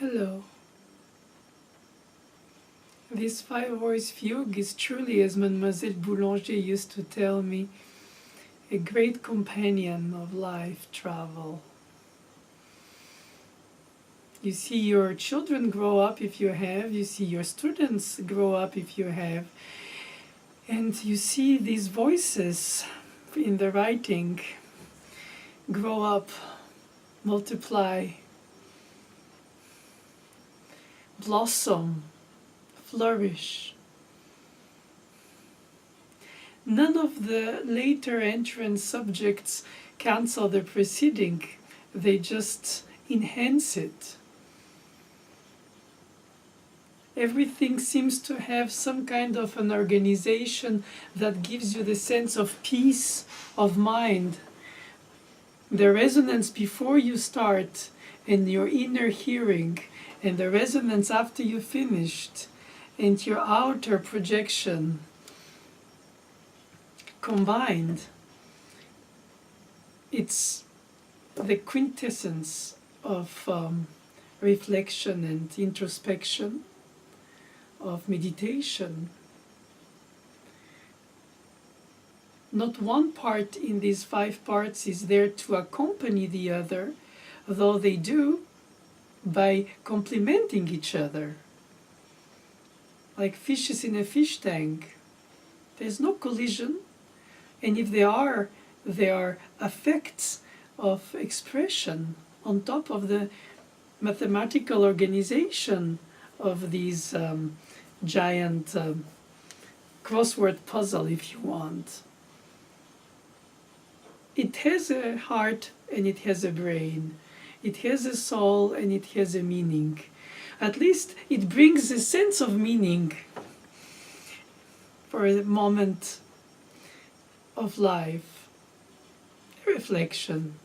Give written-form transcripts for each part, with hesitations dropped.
Hello. This five-voice fugue is truly, as Mademoiselle Boulanger used to tell me, a great companion of life travel. You see your children grow up if you have, you see your students grow up if you have, and you see these voices in the writing grow up, multiply, blossom, flourish. None of the later entrant subjects cancel the preceding, they just enhance it. Everything seems to have some kind of an organization that gives you the sense of peace of mind. The resonance before you start and your inner hearing, and the resonance after you finished, and your outer projection combined. It's the quintessence of reflection and introspection, of meditation. Not one part in these 5 parts is there to accompany the other, though they do by complementing each other. Like fishes in a fish tank. There's no collision, and if there are effects of expression on top of the mathematical organization of these giant crossword puzzle, if you want. It has a heart and it has a brain. It has a soul and it has a meaning. At least it brings a sense of meaning for a moment of life, a reflection.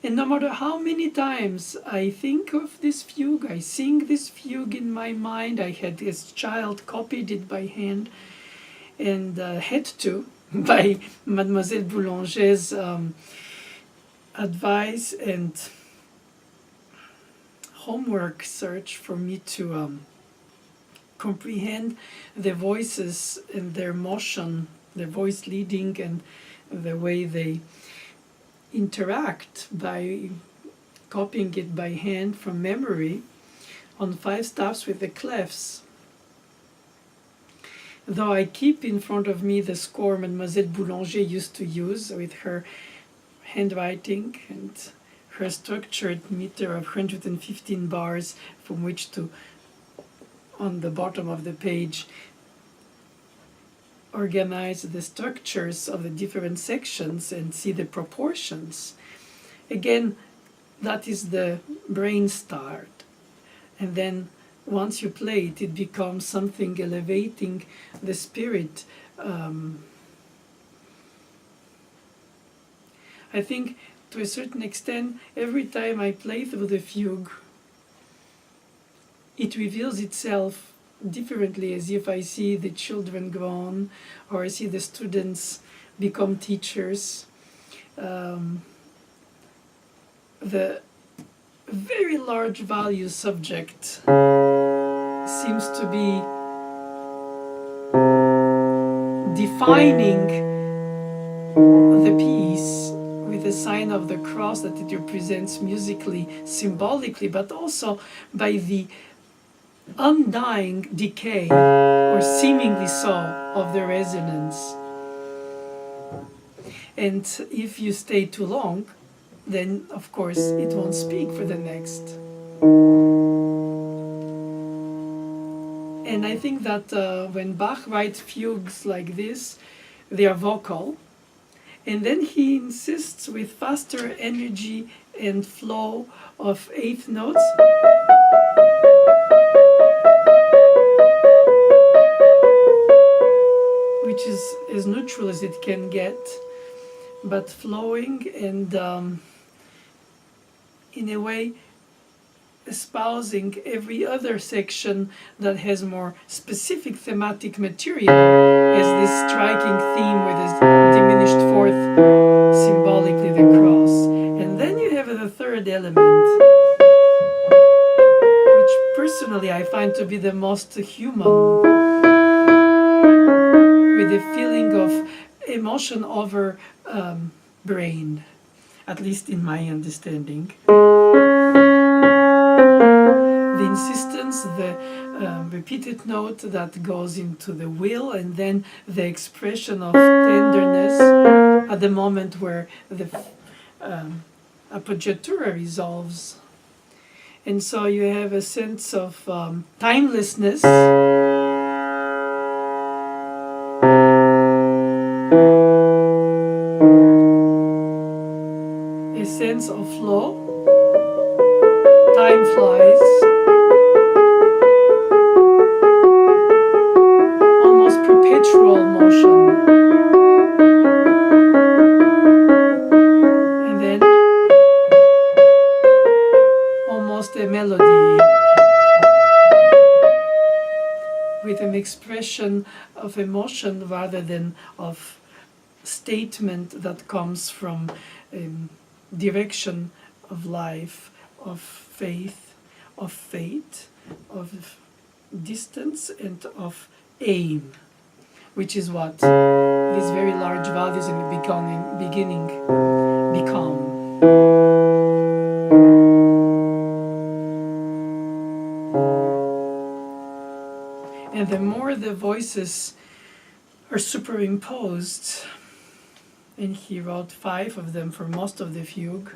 And no matter how many times I think of this fugue, I sing this fugue in my mind, I had as child copied it by hand and had to, by Mademoiselle Boulanger's advice and homework search for me to comprehend the voices and their motion, their voice leading and the way they interact by copying it by hand from memory on 5 stops with the clefs. Though I keep in front of me the score Mademoiselle Boulanger used to use with her handwriting and her structured meter of 115 bars from which to, on the bottom of the page, organize the structures of the different sections and see the proportions. Again, that is the brain start. And then once you play it, it becomes something elevating the spirit. I think to a certain extent, every time I play through the fugue, it reveals itself differently, as if I see the children grown, or I see the students become teachers. The very large value subject seems to be defining the piece with the sign of the cross that it represents musically, symbolically, but also by the undying decay, or seemingly so, of the resonance. And if you stay too long, then of course it won't speak for the next. And I think that when Bach writes fugues like this, they are vocal, and then he insists with faster energy and flow of 8th notes, which is as neutral as it can get, but flowing and in a way espousing every other section that has more specific thematic material, as this striking theme with this diminished 4th, symbolically the cross. And then you have the 3rd element, I find to be the most human, with a feeling of emotion over brain, at least in my understanding. The insistence, the repeated note that goes into the will, and then the expression of tenderness at the moment where the appoggiatura resolves. And so you have a sense of timelessness, a sense of flow. Time flies, almost perpetual motion. And then almost a melody with an expression of emotion rather than of statement that comes from direction of life, of faith, of fate, of distance, and of aim, which is what these very large values in the beginning become. And the more the voices are superimposed, and he wrote 5 of them for most of the fugue,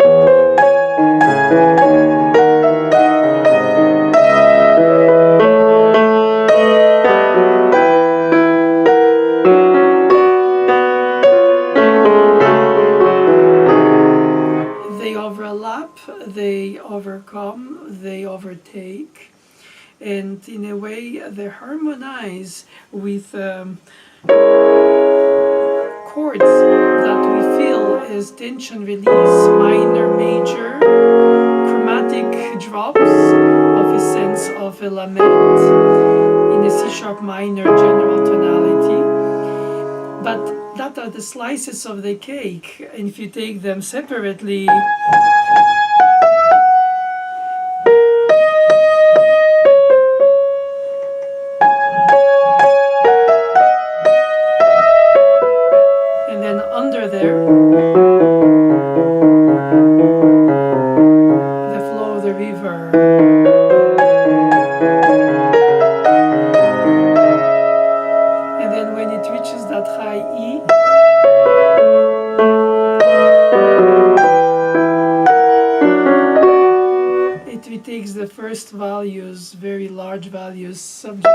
they overlap, they overcome, they overtake, and in a way they harmonize with chords that we feel as tension release, minor, major, chromatic drops of a sense of a lament in a C-sharp minor general tonality. But that are the slices of the cake, and if you take them separately, and then under there, the flow of the river. And then when it reaches that high E, it retakes the first values, very large values, subject.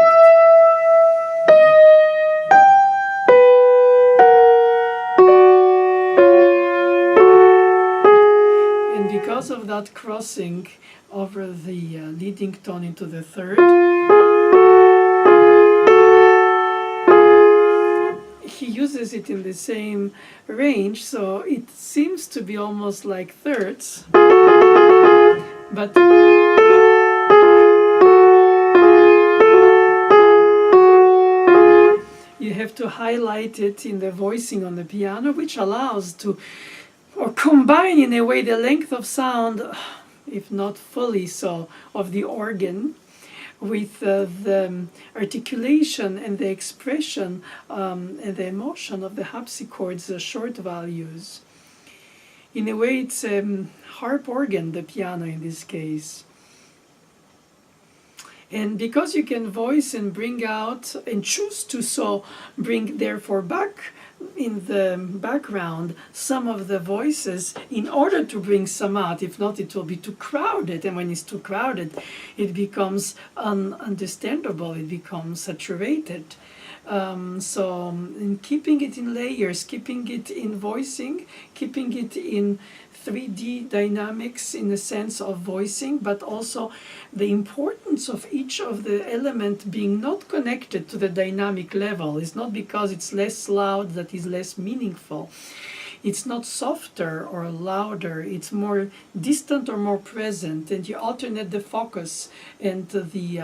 And because of that crossing over the leading tone into the third, he uses it in the same range, so it seems to be almost like thirds, but you have to highlight it in the voicing on the piano, which allows to, or combine in a way, the length of sound, if not fully so, of the organ with the articulation and the expression and the emotion of the harpsichords, the short values. In a way, it's a harp organ, the piano in this case. And because you can voice and bring out and choose to so bring therefore back in the background some of the voices in order to bring some out. If not, it will be too crowded, and when it's too crowded it becomes ununderstandable, it becomes saturated. So in keeping it in layers, keeping it in voicing, keeping it in 3D dynamics in the sense of voicing, but also the importance of each of the element being not connected to the dynamic level. It's not because it's less loud that is less meaningful. It's not softer or louder, it's more distant or more present, and you alternate the focus and the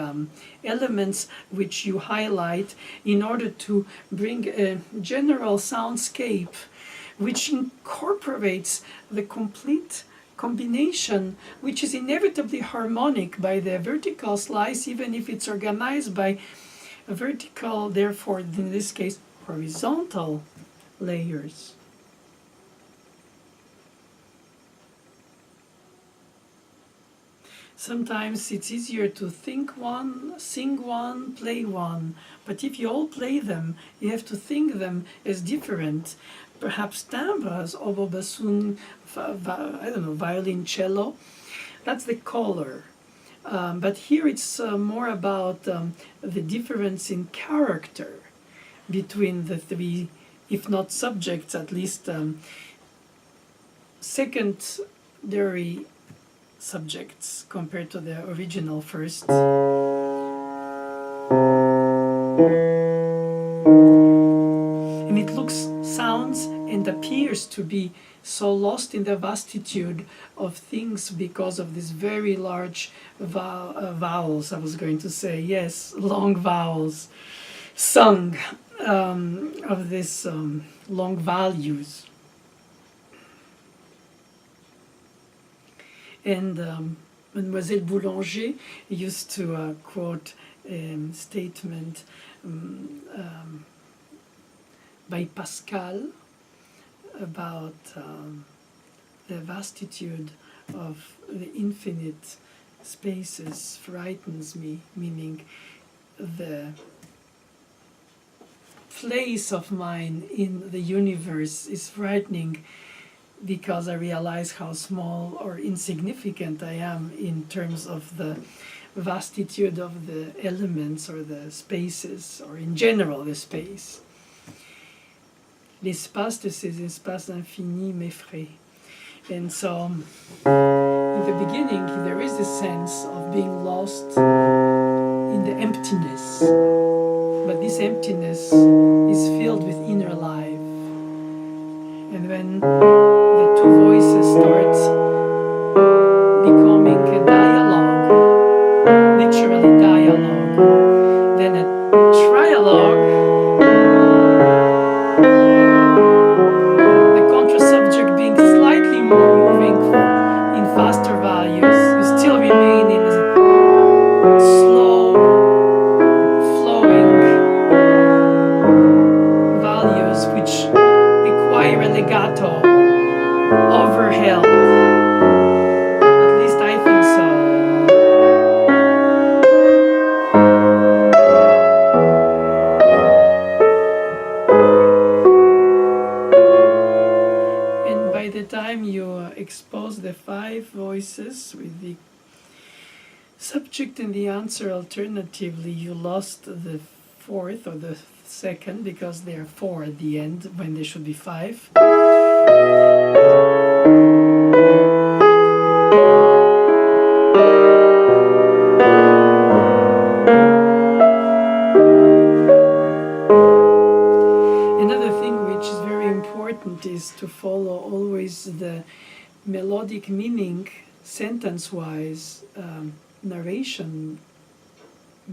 elements which you highlight in order to bring a general soundscape which incorporates the complete combination which is inevitably harmonic by the vertical slice, even if it's organized by a vertical, therefore in this case horizontal layers. Sometimes it's easier to think one, sing one, play one, but if you all play them, you have to think them as different. Perhaps timbres, oboe, bassoon, I don't know, violin, cello, that's the color. But here it's more about the difference in character between the three, if not subjects, at least secondary subjects compared to the original first. And it looks, sounds, and appears to be so lost in the vastitude of things because of these very large vowels, I was going to say, yes, long vowels, sung, of this long values. And Mademoiselle Boulanger used to quote a statement by Pascal about the vastitude of the infinite spaces frightens me, meaning the place of mine in the universe is frightening because I realize how small or insignificant I am in terms of the vastitude of the elements or the spaces, or in general the space. L'espace de ces espaces infinis m'effraie. And so, in the beginning, there is a sense of being lost in the emptiness. But this emptiness is filled with inner life. And when the two voices start becoming a dialogue, literally dialogue, then a trialogue, the contra-subject being slightly more moving in faster values, you still remain in a slow, flowing values which require a legato overheld. At least I think so. And by the time you expose the five voices with the subject and the answer alternatively, you lost the fourth or the second, because there are four at the end when there should be five. Another thing which is very important is to follow always the melodic meaning sentence-wise, narration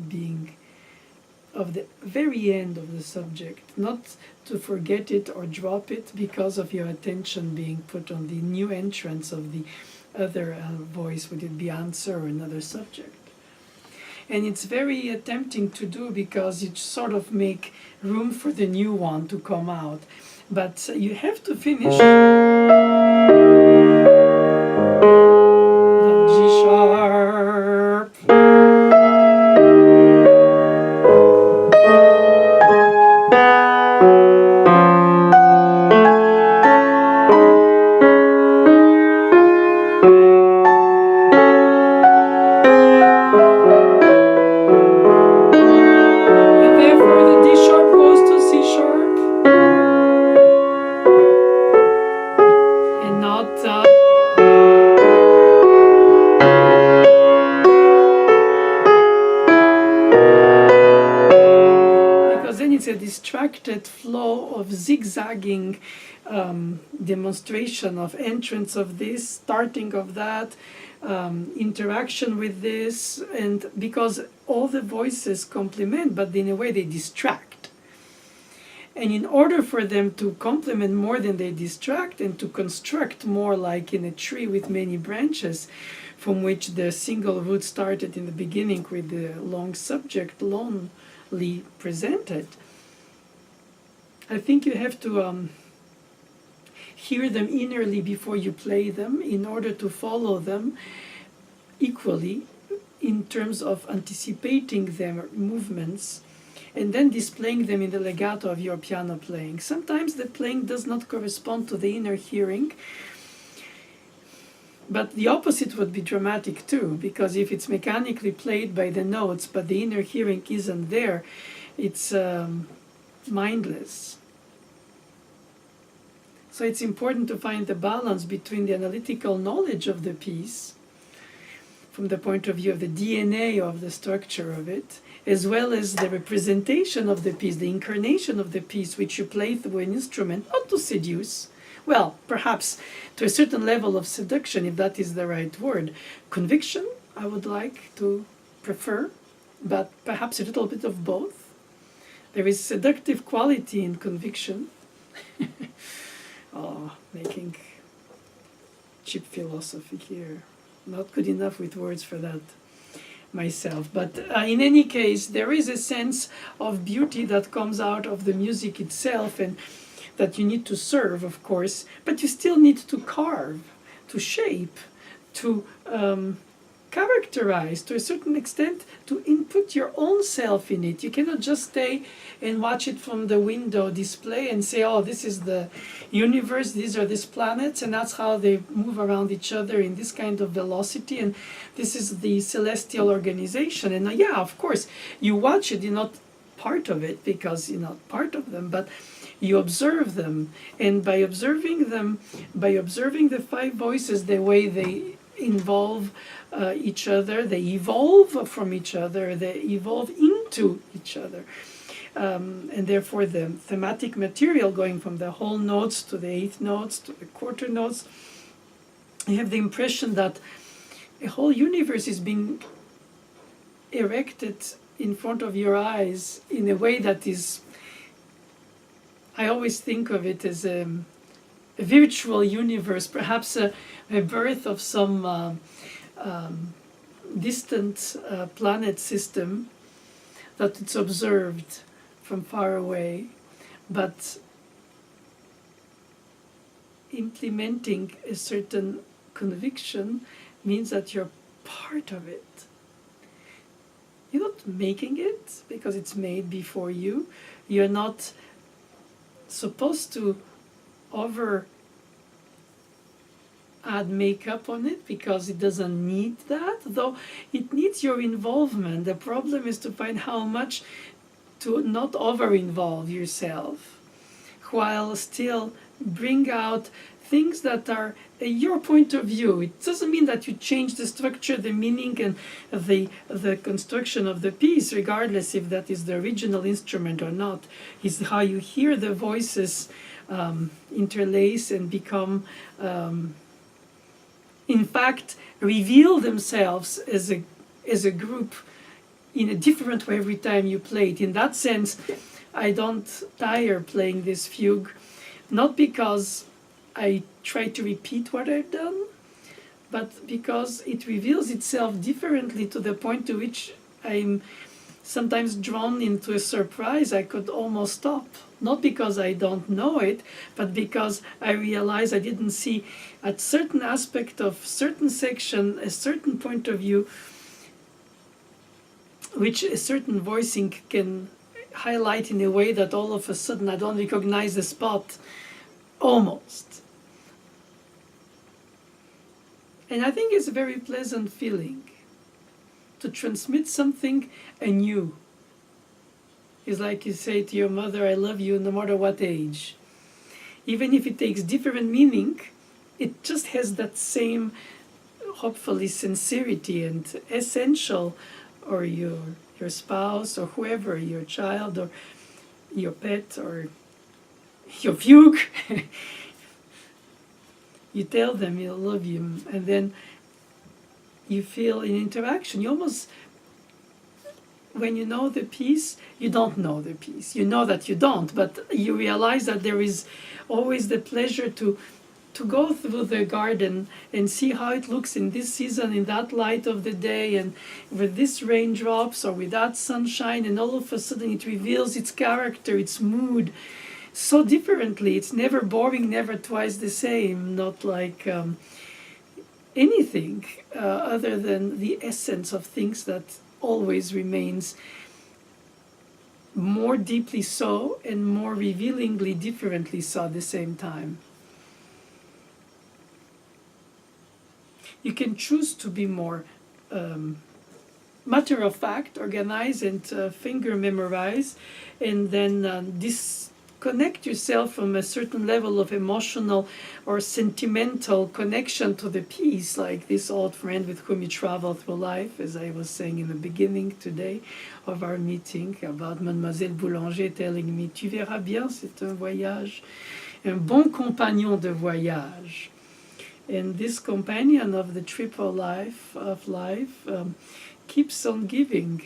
being of the very end of the subject, not to forget it or drop it because of your attention being put on the new entrance of the other voice, would it be answer or another subject. And it's very tempting to do because you sort of make room for the new one to come out. But you have to finish the G sharp. Flow of zigzagging demonstration of entrance of this, starting of that, interaction with this, and because all the voices complement, but in a way they distract. And in order for them to complement more than they distract and to construct more like in a tree with many branches, from which the single root started in the beginning with the long subject lonely presented, I think you have to hear them innerly before you play them in order to follow them equally in terms of anticipating their movements and then displaying them in the legato of your piano playing. Sometimes the playing does not correspond to the inner hearing, but the opposite would be dramatic too, because if it's mechanically played by the notes but the inner hearing isn't there, it's mindless. So it's important to find the balance between the analytical knowledge of the piece from the point of view of the DNA of the structure of it, as well as the representation of the piece, the incarnation of the piece, which you play through an instrument, not to seduce, well, perhaps to a certain level of seduction, if that is the right word. Conviction, I would like to prefer, but perhaps a little bit of both. There is seductive quality in conviction. Making cheap philosophy here. Not good enough with words for that myself. But in any case, there is a sense of beauty that comes out of the music itself and that you need to serve, of course, but you still need to carve, to shape, to characterize to a certain extent, to input your own self in it. You cannot just stay and watch it from the window display and say, oh, this is the universe, these are these planets, and that's how they move around each other in this kind of velocity, and this is the celestial organization. And yeah, of course, you watch it, you're not part of it because you're not part of them, but you observe them. And by observing them, by observing the five voices, the way they involve each other, they evolve from each other, they evolve into each other. And therefore the thematic material going from the whole notes to the eighth notes to the quarter notes, you have the impression that a whole universe is being erected in front of your eyes in a way that is, I always think of it as a virtual universe, perhaps a birth of some distant planet system that it's observed from far away, but implementing a certain conviction means that you're part of it. You're not making it because it's made before you. You're not supposed to add makeup on it because it doesn't need that, though it needs your involvement. The problem is to find how much to not over-involve yourself while still bring out things that are your point of view. It doesn't mean that you change the structure, the meaning, and the construction of the piece, regardless if that is the original instrument or not. It's how you hear the voices interlace and become, in fact, reveal themselves as a group in a different way every time you play it. In that sense, I don't tire playing this fugue, not because I try to repeat what I've done, but because it reveals itself differently to the point to which I'm sometimes drawn into a surprise. I could almost stop, not because I don't know it, but because I realize I didn't see at certain aspect of certain section a certain point of view which a certain voicing can highlight in a way that all of a sudden I don't recognize the spot, almost. And I think it's a very pleasant feeling to transmit something anew. It's like you say to your mother, I love you, no matter what age. Even if it takes different meaning, it just has that same, hopefully, sincerity and essential, or your spouse, or whoever, your child, or your pet, or your fugue. You tell them you love them, and then you feel in interaction. You almost, when you know the piece, you don't know the piece. You know that you don't, but you realize that there is always the pleasure to go through the garden and see how it looks in this season, in that light of the day, and with this raindrops or with that sunshine, and all of a sudden it reveals its character, its mood, so differently. It's never boring, never twice the same, not like anything other than the essence of things that always remains more deeply so and more revealingly differently so at the same time. You can choose to be more matter of fact, organize, and finger memorize, and then disconnect yourself from a certain level of emotional or sentimental connection to the piece, like this old friend with whom you travel through life, as I was saying in the beginning today of our meeting about Mademoiselle Boulanger telling me, tu verras bien, c'est un voyage, un bon compagnon de voyage. And this companion of the triple life of life keeps on giving.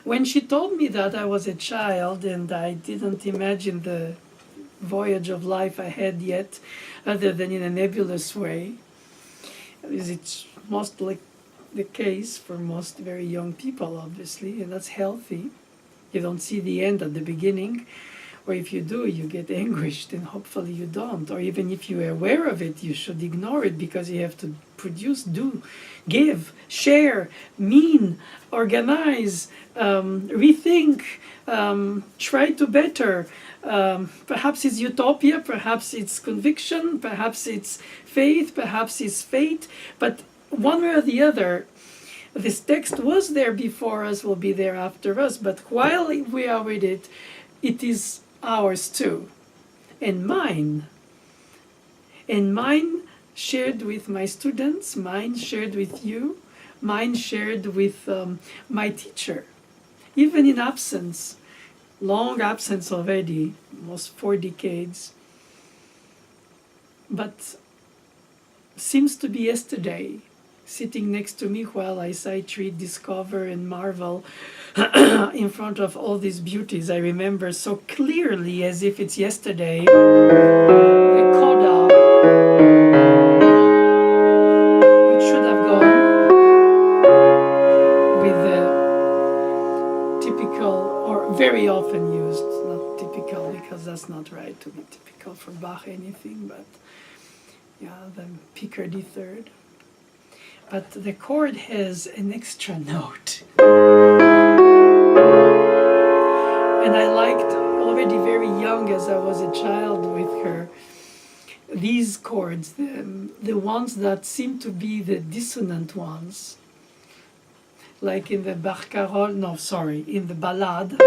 When she told me that, I was a child and I didn't imagine the voyage of life I had yet, other than in a nebulous way, as it's mostly the case for most very young people, obviously, and that's healthy. You don't see the end at the beginning, or if you do, you get anguished, and hopefully you don't. Or even if you're aware of it, you should ignore it, because you have to produce, do, give, share, mean, organize, rethink, try to better. Perhaps it's utopia, perhaps it's conviction, perhaps it's faith, perhaps it's fate, but one way or the other, this text was there before us, will be there after us, but while we are with it, it is ours too, and mine shared with my students, mine shared with you, mine shared with my teacher, even in absence, long absence already, almost 4 decades, but seems to be yesterday, sitting next to me while I sight read, discover, and marvel in front of all these beauties. I remember so clearly, as if it's yesterday, the coda, which should have gone with the typical, or very often used, not typical, because that's not right to be typical for Bach anything, but yeah, the Picardy third. But the chord has an extra note. And I liked, already very young as I was a child with her, these chords, the ones that seem to be the dissonant ones. Like in the Barcarolle, no, sorry, in the Ballade.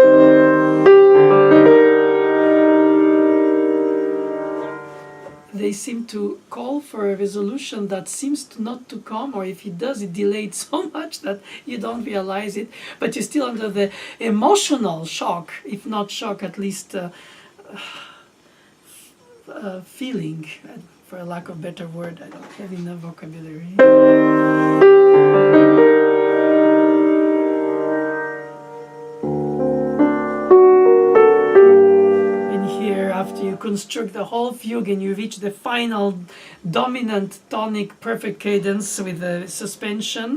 They seem to call for a resolution that seems to not to come, or if it does, it delayed so much that you don't realize it, but you're still under the emotional shock, if not shock, at least feeling, for a lack of a better word. I don't have enough vocabulary. After you construct the whole fugue and you reach the final dominant tonic perfect cadence with the suspension,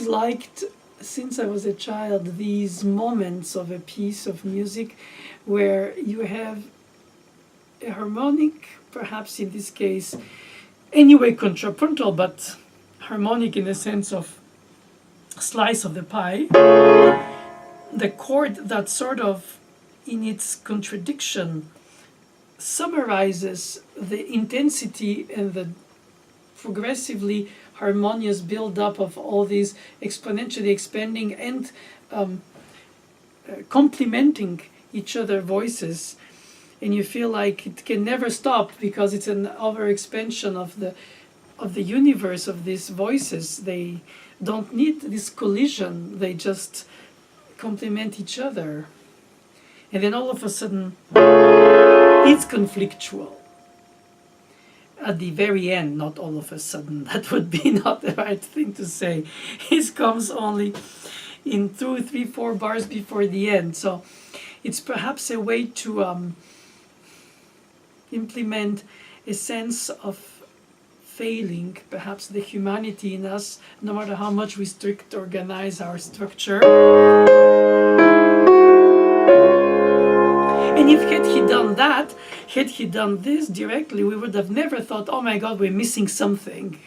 liked, since I was a child, these moments of a piece of music where you have a harmonic, perhaps in this case, anyway contrapuntal, but harmonic in the sense of slice of the pie, the chord that sort of, in its contradiction, summarizes the intensity and the progressively harmonious build-up of all these exponentially expanding and complementing each other voices. and you feel like it can never stop because it's an overexpansion of the universe of these voices. They don't need this collision, they just complement each other. And then all of a sudden, it's conflictual. At the very end, not all of a sudden, that would be not the right thing to say. It comes only in 2, 3, 4 bars before the end. So it's perhaps a way to implement a sense of failing, perhaps the humanity in us, no matter how much we strict organize our structure. And if had he done that, had he done this directly, we would have never thought, oh my God, we're missing something.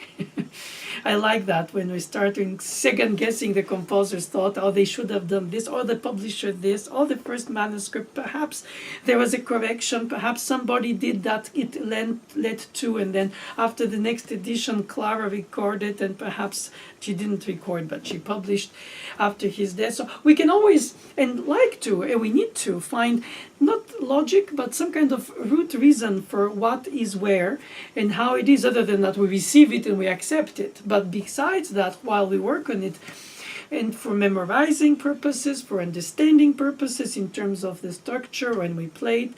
I like that when we start second guessing the composer's thought, oh, they should have done this, or the publisher this, or the first manuscript, perhaps there was a correction, perhaps somebody did that, it led to, and then after the next edition, Clara recorded, and perhaps she didn't record, but she published after his death. So we can always, and like to, and we need to find not logic, but some kind of root reason for what is where and how it is, other than that we receive it and we accept it. But besides that, while we work on it, and for memorizing purposes, for understanding purposes in terms of the structure when we play it,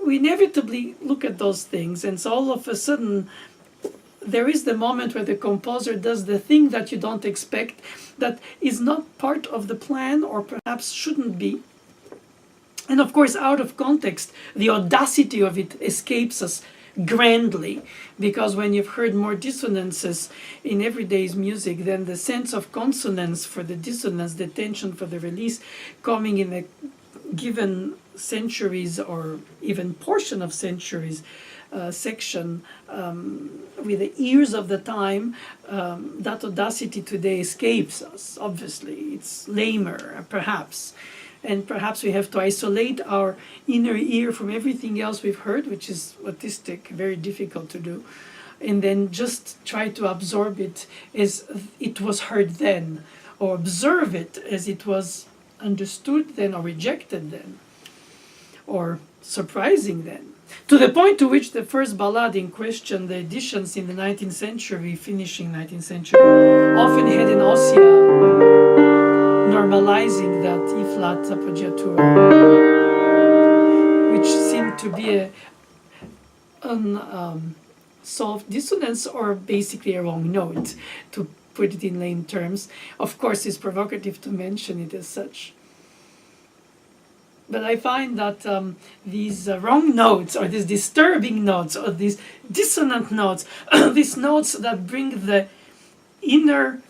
we inevitably look at those things. And so all of a sudden, there is the moment where the composer does the thing that you don't expect, that is not part of the plan, or perhaps shouldn't be. And of course, out of context, the audacity of it escapes us grandly, because when you've heard more dissonances in everyday's music, then the sense of consonance for the dissonance, the tension for the release, coming in a given centuries or even portion of centuries section with the ears of the time, that audacity today escapes us. Obviously, it's lamer, perhaps. And perhaps we have to isolate our inner ear from everything else we've heard, which is autistic, very difficult to do, and then just try to absorb it as it was heard then, or observe it as it was understood then, or rejected then, or surprising then. To the point to which the first ballad in question, the editions in the 19th century, finishing 19th century, often had an ossia, normalizing that E-flat appoggiatura, which seemed to be a unsolved dissonance, or basically a wrong note, to put it in lame terms. Of course, it's provocative to mention it as such. But I find that these wrong notes, or these disturbing notes, or these dissonant notes, these notes that bring the inner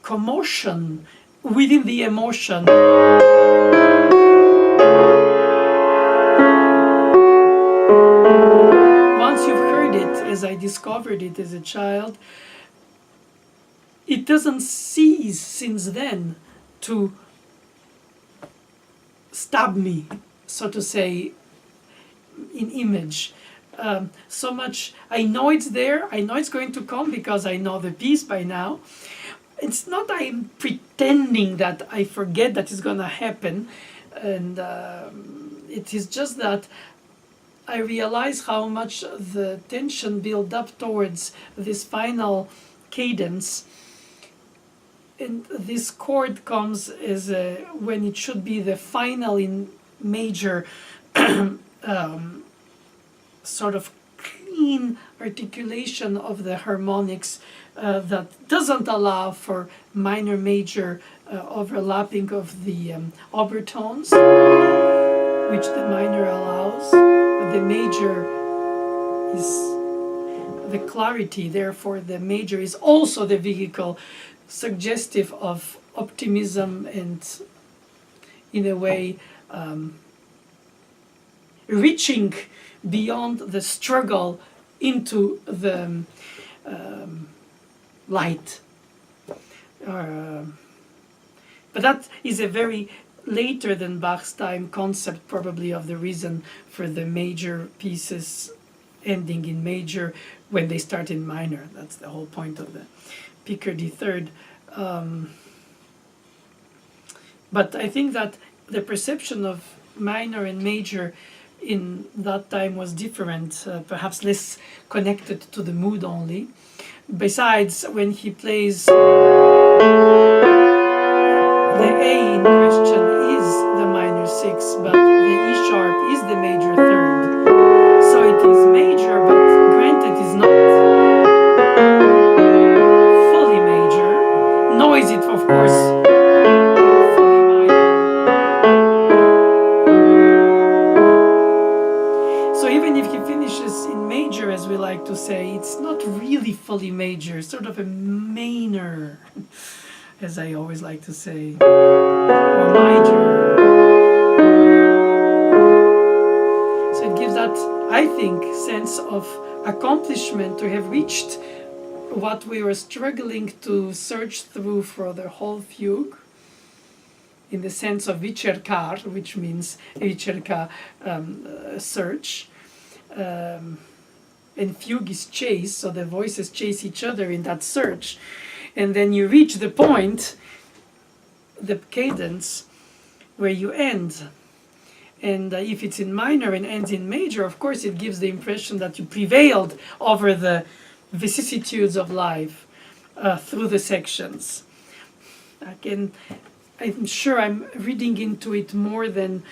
commotion within the emotion, once you've heard it, as I discovered it as a child, it doesn't cease since then to stab me, so to say, in image. So much, I know it's there, I know it's going to come because I know the piece by now. It's not I'm pretending that I forget that it's going to happen, and it is just that I realize how much the tension built up towards this final cadence, and this chord comes as when it should be the final in major sort of clean articulation of the harmonics that doesn't allow for minor major overlapping of the overtones, which the minor allows. The major is the clarity, therefore the major is also the vehicle suggestive of optimism and, in a way, reaching beyond the struggle into the light. But that is a very later than Bach's time concept, probably, of the reason for the major pieces ending in major when they start in minor. That's the whole point of the Picardy third. But I think that the perception of minor and major in that time was different, perhaps less connected to the mood only. Besides, when he plays the A in question is the minor 6, but the E sharp is the major 3rd. So it is major, but granted is not fully major, nor is it, of course, fully minor. So even if he finishes in major, as we like to say, it's not really fully major, sort of a minor, as I always like to say, or major. So it gives that, I think, sense of accomplishment to have reached what we were struggling to search through for the whole fugue, in the sense of vicercar, which means vicerca, search. And fugue is chase, so the voices chase each other in that search. And then you reach the point, the cadence, where you end. And if it's in minor and ends in major, of course it gives the impression that you prevailed over the vicissitudes of life through the sections. Again, I'm sure I'm reading into it more than,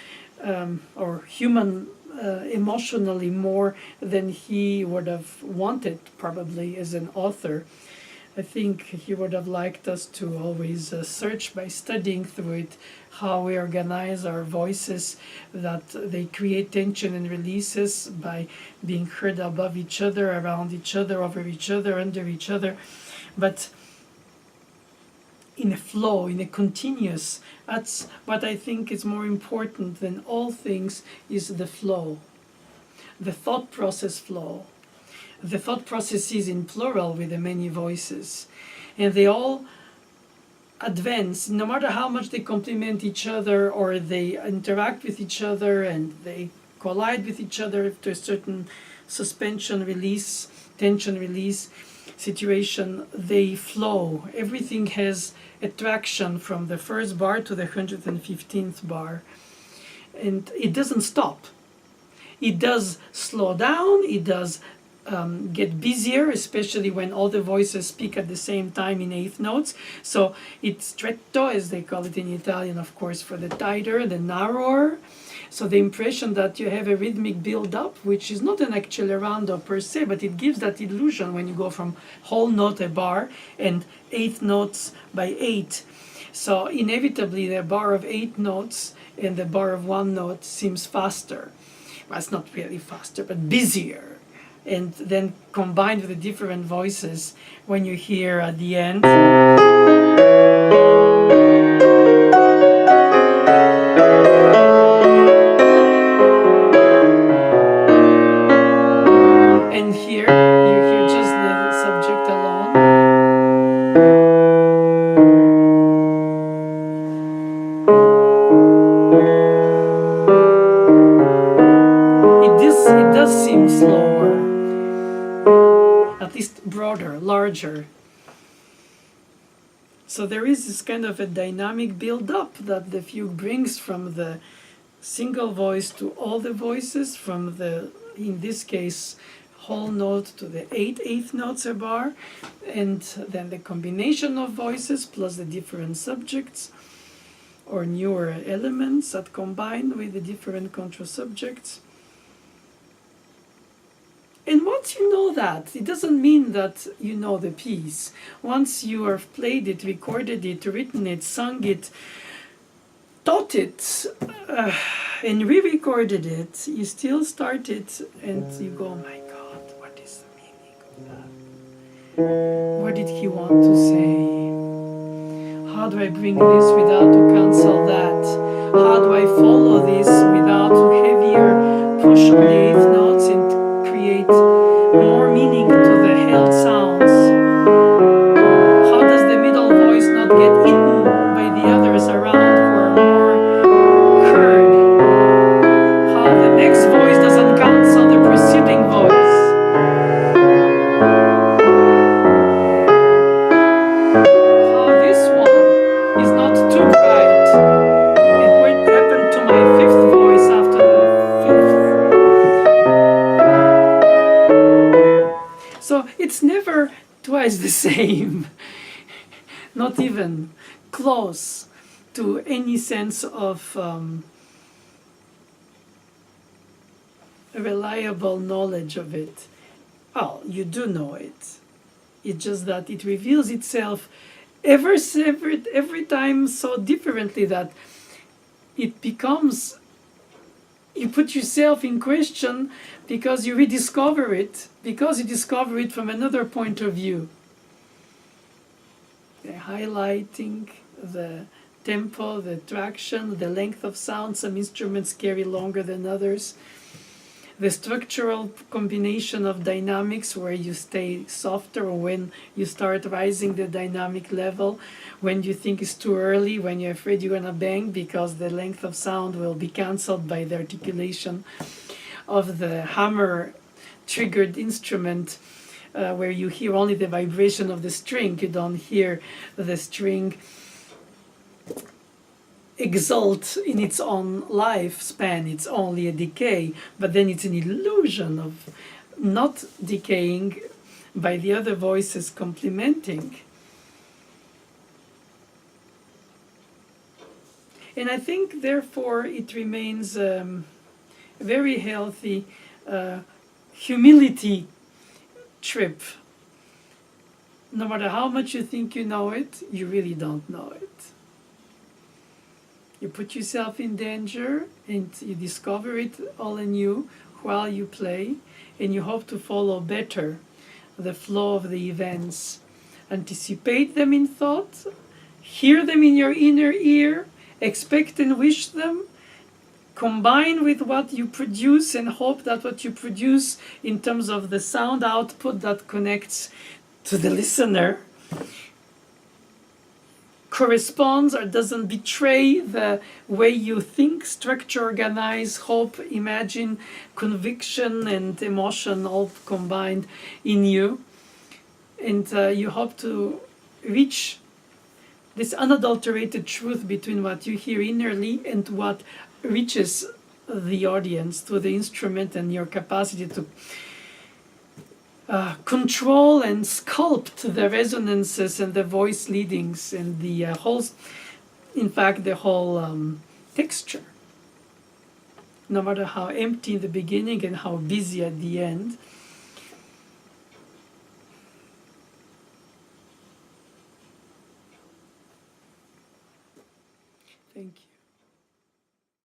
or human, emotionally more than he would have wanted, probably, as an author. I think he would have liked us to always search by studying through it how we organize our voices, that they create tension and releases by being heard above each other, around each other, over each other, under each other, but in a flow, in a continuous. That's what I think is more important than all things, is the flow, the thought process flow. The thought processes in plural with the many voices, and they all advance, no matter how much they complement each other or they interact with each other and they collide with each other to a certain suspension release, tension release situation, they flow. Everything has attraction from the first bar to the 115th bar, and it doesn't stop. It does slow down, it does get busier, especially when all the voices speak at the same time in eighth notes. So it's stretto, as they call it in Italian, of course, for the tighter, the narrower. So the impression that you have a rhythmic build-up, which is not an accelerando per se, but it gives that illusion when you go from whole note a bar and eighth notes by 8. So inevitably the bar of 8 notes and the bar of 1 note seems faster. Well, it's not really faster, but busier. And then combined with the different voices, when you hear at the end, and here you hear just the subject alone. It does seem slower, at least broader, larger. So there is this kind of a dynamic build-up that the fugue brings from the single voice to all the voices, from the, in this case, whole note to the 8 eighth notes a bar, and then the combination of voices plus the different subjects or newer elements that combine with the different contra-subjects. And once you know that, it doesn't mean that you know the piece. Once you have played it, recorded it, written it, sung it, taught it, and re-recorded it, you still start it and you go, oh my God, what is the meaning of that? What did he want to say? How do I bring this without to cancel that? How do I follow this without to heavier push on the eighth notes and create more meaning to the held sounds? How does the middle voice not get eaten by the others around who are more heard? How the next voice doesn't cancel the preceding voice? How this one is not too bright? And what happened to my fifth voice twice the same, not even close to any sense of reliable knowledge of it. Well, you do know it. It's just that it reveals itself every time so differently that it becomes, you put yourself in question because you rediscover it, because you discover it from another point of view. The highlighting, the tempo, the traction, the length of sound. Some instruments carry longer than others. The structural combination of dynamics, where you stay softer or when you start rising the dynamic level, when you think it's too early, when you're afraid you're going to bang because the length of sound will be cancelled by the articulation of the hammer triggered instrument, where you hear only the vibration of the string. You don't hear the string exult in its own lifespan. It's only a decay, but then it's an illusion of not decaying by the other voices complementing. And I think therefore it remains very healthy humility trip. No matter how much you think you know it, you really don't know it. You put yourself in danger and you discover it all anew while you play, and you hope to follow better the flow of the events. Anticipate them in thought, hear them in your inner ear, expect and wish them, combine with what you produce and hope that what you produce in terms of the sound output that connects to the listener corresponds or doesn't betray the way you think, structure, organize, hope, imagine, conviction and emotion all combined in you. And you hope to reach this unadulterated truth between what you hear innerly and what reaches the audience through the instrument, and your capacity to control and sculpt the resonances and the voice leadings and the whole, in fact, the whole texture. No matter how empty in the beginning and how busy at the end. Thank you.